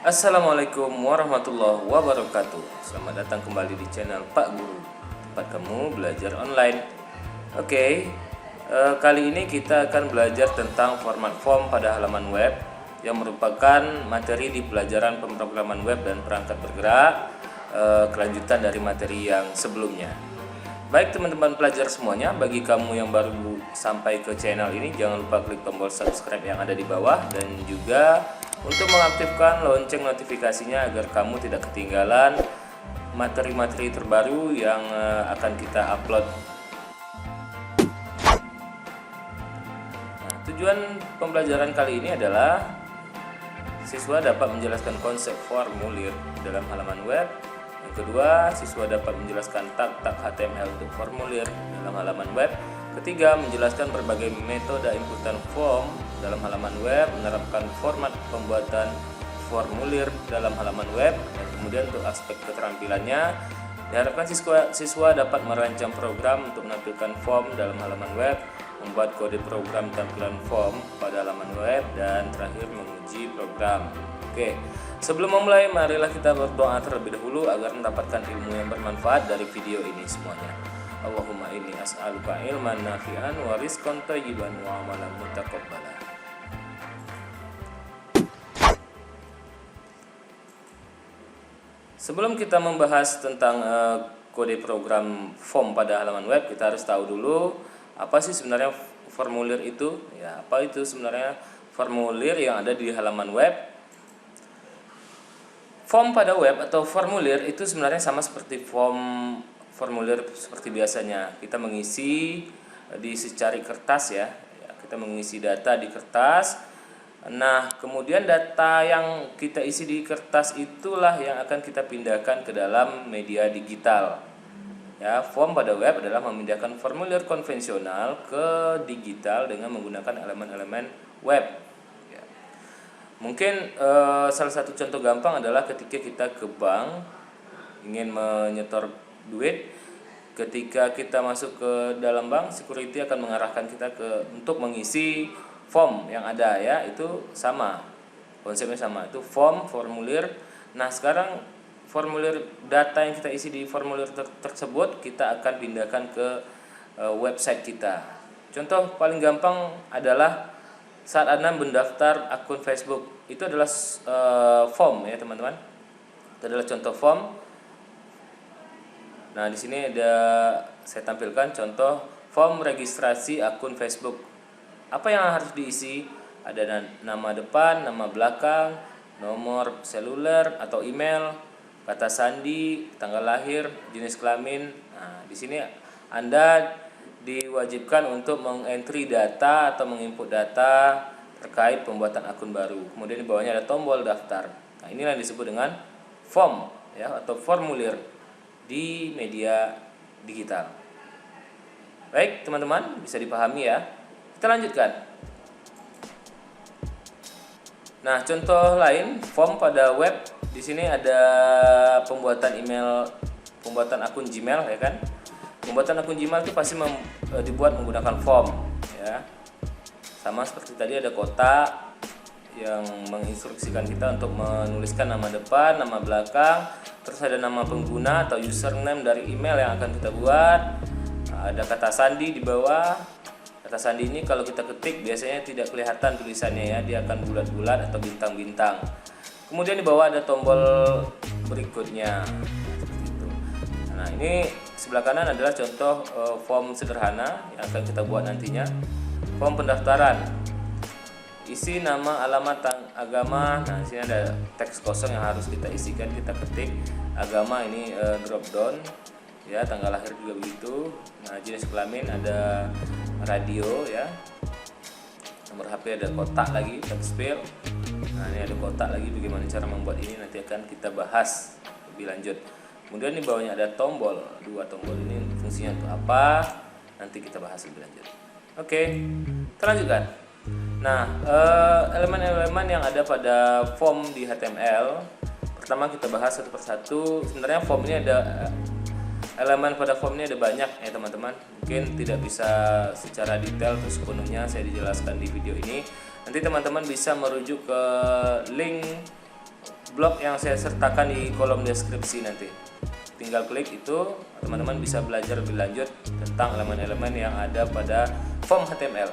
Assalamualaikum warahmatullahi wabarakatuh. Selamat datang kembali di channel Pak Guru, tempat kamu belajar online. Kali ini kita akan belajar tentang format form pada halaman web yang merupakan materi di pelajaran pemrograman web dan perangkat bergerak, kelanjutan dari materi yang sebelumnya. Baik teman-teman pelajar semuanya, bagi kamu yang baru sampai ke channel ini, jangan lupa klik tombol subscribe yang ada di bawah dan juga untuk mengaktifkan lonceng notifikasinya agar kamu tidak ketinggalan materi-materi terbaru yang akan kita upload. Nah, tujuan pembelajaran kali ini adalah siswa dapat menjelaskan konsep formulir dalam halaman web. Yang kedua, siswa dapat menjelaskan tag-tag HTML untuk formulir dalam halaman web. Ketiga, menjelaskan berbagai metode inputan form dalam halaman web, menerapkan format pembuatan formulir dalam halaman web, dan kemudian untuk aspek keterampilannya, diharapkan siswa dapat merancang program untuk menampilkan form dalam halaman web, membuat kode program tampilan form pada halaman web, dan terakhir menguji program. Sebelum memulai, marilah kita berdoa terlebih dahulu agar mendapatkan ilmu yang bermanfaat dari video ini semuanya. Allahumma inni as'aluka ilman nafi'an wa rizqan thayyiban wa amalan mutaqabbala. Sebelum kita membahas tentang kode program form pada halaman web, kita harus tahu dulu apa sih sebenarnya formulir itu. Ya, apa itu sebenarnya formulir yang ada di halaman web? Form pada web atau formulir itu sebenarnya sama seperti formulir seperti biasanya. Kita mengisi di secari kertas ya. Kita mengisi data di kertas. Nah, kemudian data yang kita isi di kertas itulah yang akan kita pindahkan ke dalam media digital. Ya, form pada web adalah memindahkan formulir konvensional ke digital dengan menggunakan elemen-elemen web. Ya. Mungkin salah satu contoh gampang adalah ketika kita ke bank ingin menyetor duit. Ketika kita masuk ke dalam bank, security akan mengarahkan kita untuk mengisi form yang ada ya, itu sama. Konsepnya sama, itu formulir. Nah, sekarang formulir data yang kita isi di formulir tersebut kita akan pindahkan ke website kita. Contoh paling gampang adalah saat Anda mendaftar akun Facebook. Itu adalah form ya, teman-teman. Itu adalah contoh form. Nah, di sini saya tampilkan contoh form registrasi akun Facebook. Apa yang harus diisi? Ada nama depan, nama belakang, nomor seluler atau email, kata sandi, tanggal lahir, jenis kelamin. Nah, di sini Anda diwajibkan untuk mengentry data atau menginput data terkait pembuatan akun baru. Kemudian di bawahnya ada tombol daftar. Nah, inilah yang disebut dengan form ya, atau formulir di media digital. Baik, teman-teman, bisa dipahami ya. Kita lanjutkan. Nah, contoh lain form pada web. Di sini ada pembuatan email, pembuatan akun Gmail ya kan. Pembuatan akun Gmail itu pasti dibuat menggunakan form ya. Sama seperti tadi ada kotak yang menginstruksikan kita untuk menuliskan nama depan, nama belakang, terus ada nama pengguna atau username dari email yang akan kita buat. Ada kata sandi di bawah. Kata sandi ini kalau kita ketik biasanya tidak kelihatan tulisannya ya, dia akan bulat-bulat atau bintang-bintang. Kemudian di bawah ada tombol berikutnya. Nah, ini sebelah kanan adalah contoh form sederhana yang akan kita buat nantinya. Form pendaftaran. Isi nama, alamat, agama. Nah, di sini ada teks kosong yang harus kita isikan, kita ketik. Agama ini drop down ya, tanggal lahir juga begitu. Nah, jenis kelamin ada radio ya. Nomor HP ada kotak lagi, text field. Nah, ini ada kotak lagi, bagaimana cara membuat ini nanti akan kita bahas lebih lanjut. Kemudian di bawahnya ada tombol, dua tombol ini fungsinya untuk apa? Nanti kita bahas lebih lanjut. Kita lanjutkan. Nah, elemen-elemen yang ada pada form di HTML, pertama kita bahas satu persatu. Sebenarnya form ini ada elemen pada form ini ada banyak ya teman-teman. Mungkin tidak bisa secara detail terus sepenuhnya saya dijelaskan di video ini. Nanti teman-teman bisa merujuk ke link blog yang saya sertakan di kolom deskripsi nanti. Tinggal klik itu, teman-teman bisa belajar lebih lanjut tentang elemen-elemen yang ada pada form HTML.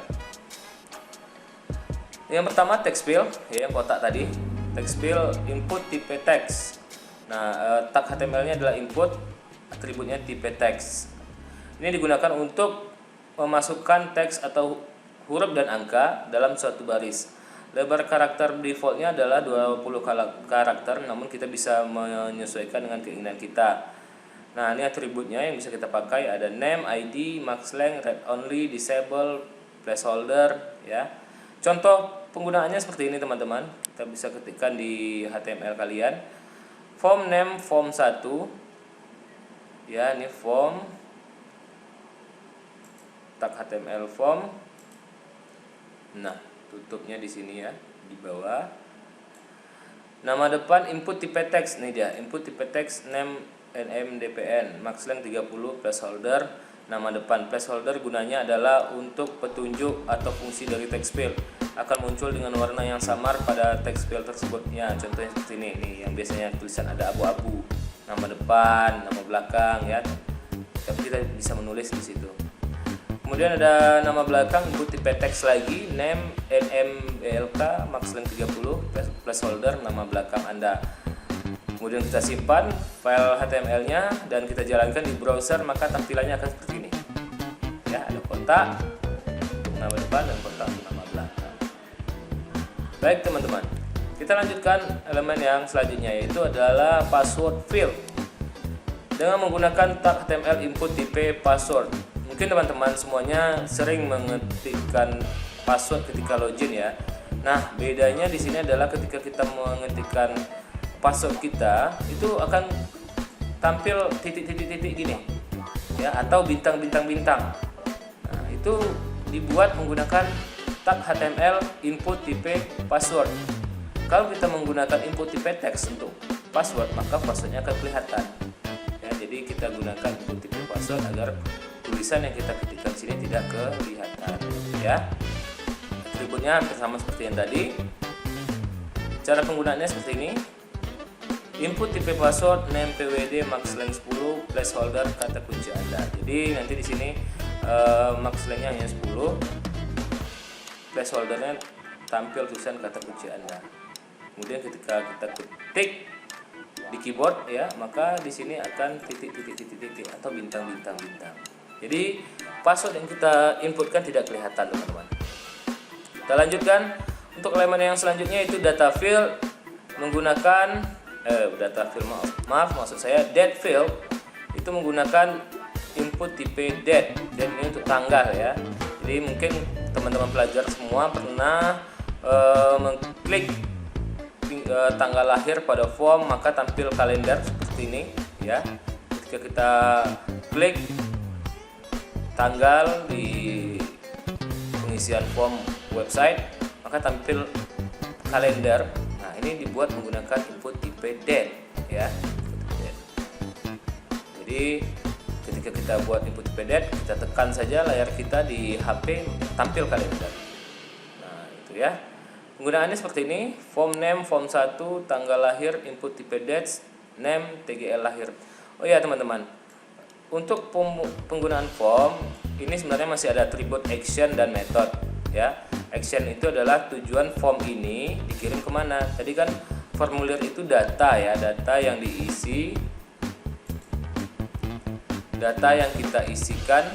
Yang pertama text field, ya, yang kotak tadi. Text field input tipe teks. Nah, tag HTML-nya adalah input, atributnya tipe teks. Ini digunakan untuk memasukkan teks atau huruf dan angka dalam suatu baris. Lebar karakter defaultnya adalah 20 karakter, namun kita bisa menyesuaikan dengan keinginan kita. Nah, ini atributnya yang bisa kita pakai, ada name, ID, max length, read only, disable, placeholder, ya. Contoh penggunaannya seperti ini, teman-teman. Kita bisa ketikkan di HTML kalian. Form name form 1. Ya, ini form tag HTML form. Nah, tutupnya di sini ya, di bawah. Nama depan input tipe teks, nih dia, input tipe teks name NMDPN, max length 30, placeholder. Nama depan placeholder gunanya adalah untuk petunjuk atau fungsi dari text field akan muncul dengan warna yang samar pada text field tersebut. Ya, contohnya seperti ini nih, yang biasanya tulisan ada abu-abu. Nama depan, nama belakang ya. Tapi kita bisa menulis di situ. Kemudian ada nama belakang input tipe teks lagi, name NMBLK, max length 30, placeholder nama belakang Anda. Kemudian kita simpan file HTML-nya dan kita jalankan di browser, maka tampilannya akan seperti ini. Ya, ada kotak untuk nama depan dan kotak untuk nama belakang. Baik, teman-teman. Kita lanjutkan elemen yang selanjutnya, yaitu adalah password field. Dengan menggunakan tag HTML input tipe password. Mungkin teman-teman semuanya sering mengetikkan password ketika login ya. Nah, bedanya di sini adalah ketika kita mengetikkan password kita, itu akan tampil titik-titik-titik gini ya, atau bintang-bintang-bintang. Nah, itu dibuat menggunakan tag HTML input tipe password. Kalau kita menggunakan input tipe teks untuk password, maka passwordnya akan kelihatan. Ya, jadi kita gunakan input tipe password agar tulisan yang kita ketikkan sini tidak kelihatan ya. Atributnya hampir sama seperti yang tadi. Cara penggunaannya seperti ini. Input tipe password name PWD max length 10, placeholder kata kunci Anda. Jadi nanti di sini max length-nya hanya 10. Placeholdernya tampil tulisan kata kunci Anda. Kemudian ketika kita ketik di keyboard ya, maka di sini akan titik-titik-titik atau bintang-bintang-bintang. Jadi password yang kita inputkan tidak kelihatan, teman-teman. Kita lanjutkan untuk elemen yang selanjutnya, itu data field menggunakan maksud saya date field itu menggunakan input tipe date. Dan ini untuk tanggal ya. Jadi mungkin teman-teman pelajar semua pernah mengklik tanggal lahir pada form, maka tampil kalender seperti ini ya. Ketika kita klik tanggal di pengisian form website, maka tampil kalender. Nah, ini dibuat menggunakan input tipe date ya. Jadi ketika kita buat input tipe date, kita tekan saja layar kita di HP, tampil kalender. Nah, itu ya. Penggunaannya seperti ini. Form name form 1, tanggal lahir, input tipe dates, name, TGL lahir. Oh ya, teman-teman. Untuk penggunaan form ini sebenarnya masih ada atribut action dan method ya. Action itu adalah tujuan form ini dikirim kemana. Tadi kan formulir itu data ya, data yang diisi, data yang kita isikan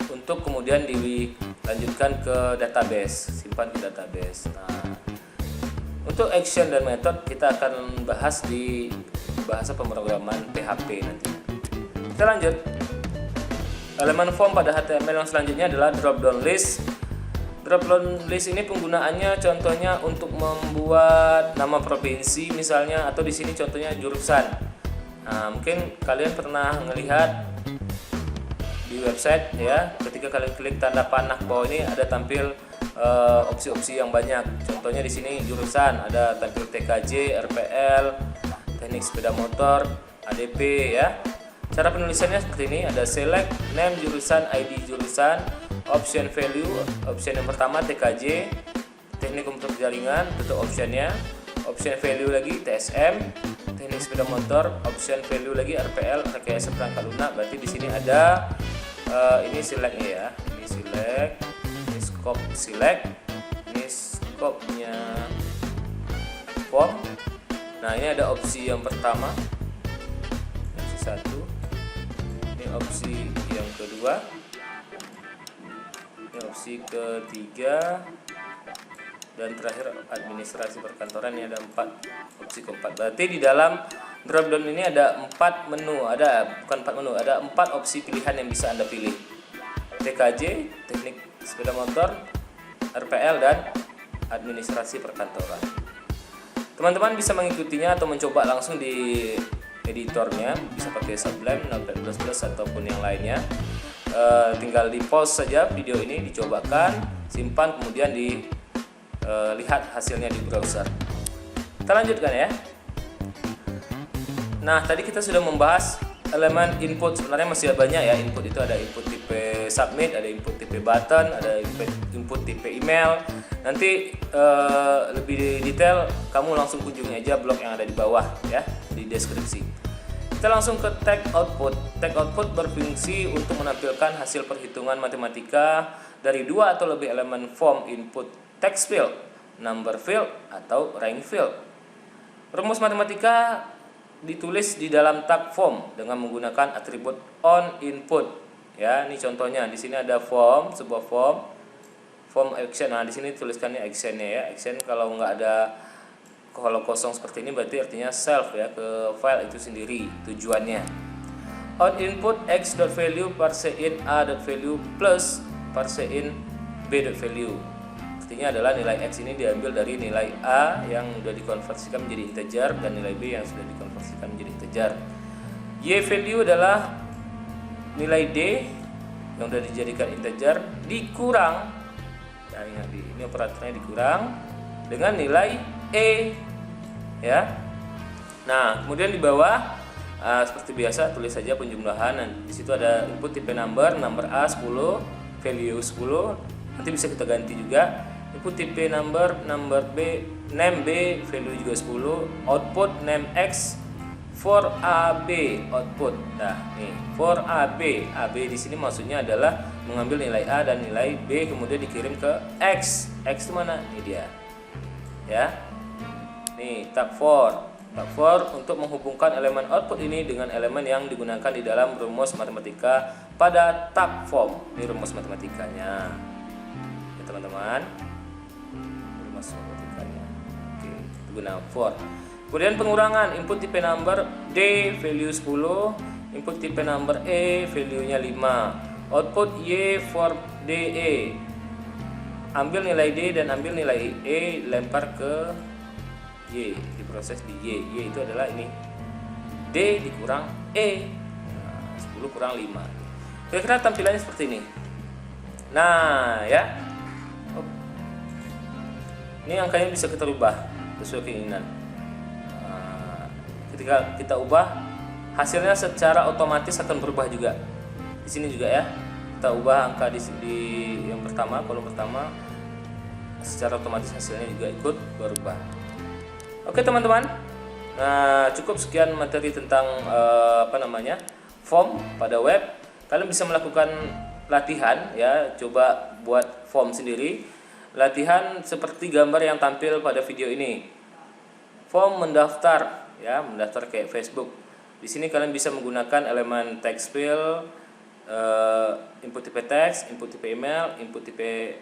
untuk kemudian dilanjutkan ke database, simpan ke database. Nah, untuk action dan method kita akan bahas di bahasa pemrograman PHP nanti. Kita lanjut. Elemen form pada HTML yang selanjutnya adalah drop down list. Drop down list ini penggunaannya contohnya untuk membuat nama provinsi misalnya, atau di sini contohnya jurusan. Nah, mungkin kalian pernah melihat di website ya, ketika kalian klik tanda panah bawah ini ada tampil opsi-opsi yang banyak. Contohnya di sini jurusan, ada tampil TKJ, RPL, teknik sepeda motor, ADP ya. Cara penulisannya seperti ini, ada select, name jurusan, ID jurusan, option value, option yang pertama TKJ, teknik komputer jaringan, bentuk optionnya, option value lagi TSM, teknik sepeda motor, option value lagi RPL, rekayasa perangkat lunak. Berarti di sini ada ini select ya, ini select, ini scope select, ini scope-nya form. Nah, ini ada opsi yang pertama, opsi 1, ini opsi yang kedua, ini opsi ketiga, dan terakhir administrasi perkantoran. Ini ada 4 opsi keempat. Berarti di dalam drop down ini ada 4 menu, bukan 4 menu, ada 4 opsi pilihan yang bisa Anda pilih. TKJ, teknik sepeda motor, RPL, dan administrasi perkantoran. Teman-teman bisa mengikutinya atau mencoba langsung di editornya, bisa pakai Sublime, Notepad++ ataupun yang lainnya. Tinggal di pause saja video ini, dicobakan, simpan, kemudian lihat hasilnya di browser. Kita lanjutkan ya. Nah, tadi kita sudah membahas elemen input. Sebenarnya masih banyak ya input. Itu ada input tipe submit, ada input tipe button, ada input tipe email. Nanti lebih detail kamu langsung kunjungi aja blog yang ada di bawah ya, di deskripsi. Kita langsung ke tag output. Tag output berfungsi untuk menampilkan hasil perhitungan matematika dari 2 atau lebih elemen form input: text field, number field, atau rank field. Rumus matematika ditulis di dalam tag form dengan menggunakan atribut on input. Ya, ini contohnya. Di sini ada form, sebuah form action. Nah, di sini tuliskannya actionnya ya. Action kalau kosong seperti ini berarti artinya self ya, ke file itu sendiri tujuannya. On input x.value parse in a.value plus parse in b.value. Artinya adalah nilai x ini diambil dari nilai a yang sudah dikonversikan menjadi integer dan nilai b yang sudah dikonversikan menjadi integer. Y value adalah nilai d yang sudah dijadikan integer dikurang, ya ingat ini operatornya dikurang dengan nilai e ya. Nah, kemudian di bawah seperti biasa tulis saja penjumlahan. Nah, di situ ada input tipe number A 10, value 10. Nanti bisa kita ganti juga. Input tipe number B, name B, value juga 10. Output name X for AB output. Nah, nih for AB. AB di sini maksudnya adalah mengambil nilai A dan nilai B kemudian dikirim ke X. X itu mana? Ini dia. Ya. Nih, tab for. Tab for untuk menghubungkan elemen output ini dengan elemen yang digunakan di dalam rumus matematika pada tab form. Ini rumus matematikanya. Ya, teman-teman. Rumus matematikanya. Oke, itu guna for. Kemudian pengurangan, input tipe number D value 10, input tipe number E value-nya 5. Output Y for DE. Ambil nilai D dan ambil nilai E, lempar ke Y, diproses di Y. Y itu adalah ini. D dikurang E. Nah, 10 kurang 5. Kira-kira tampilannya seperti ini. Nah, ya. Ini angkanya bisa kita rubah sesuai keinginan. Ketika kita ubah, hasilnya secara otomatis akan berubah juga. Di sini juga ya, kita ubah angka di yang pertama, kolom pertama, secara otomatis hasilnya juga ikut berubah. Oke teman-teman, nah cukup sekian materi tentang form pada web. Kalian bisa melakukan latihan ya, coba buat form sendiri. Latihan seperti gambar yang tampil pada video ini. Form mendaftar. Ya, mendaftar kayak Facebook. Di sini kalian bisa menggunakan elemen text field, input tipe teks, input tipe email, input tipe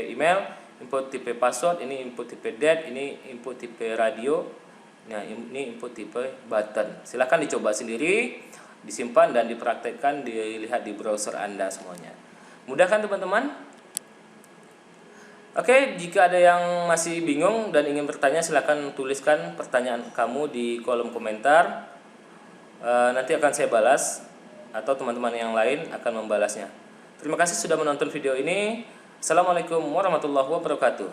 email, input tipe password, ini input tipe date, ini input tipe radio. Nah, ini input tipe button. Silahkan dicoba sendiri, disimpan dan dipraktekkan, dilihat di browser Anda semuanya. Mudah kan teman-teman? Oke, jika ada yang masih bingung dan ingin bertanya, silakan tuliskan pertanyaan kamu di kolom komentar. Nanti akan saya balas atau teman-teman yang lain akan membalasnya. Terima kasih sudah menonton video ini. Assalamualaikum warahmatullahi wabarakatuh.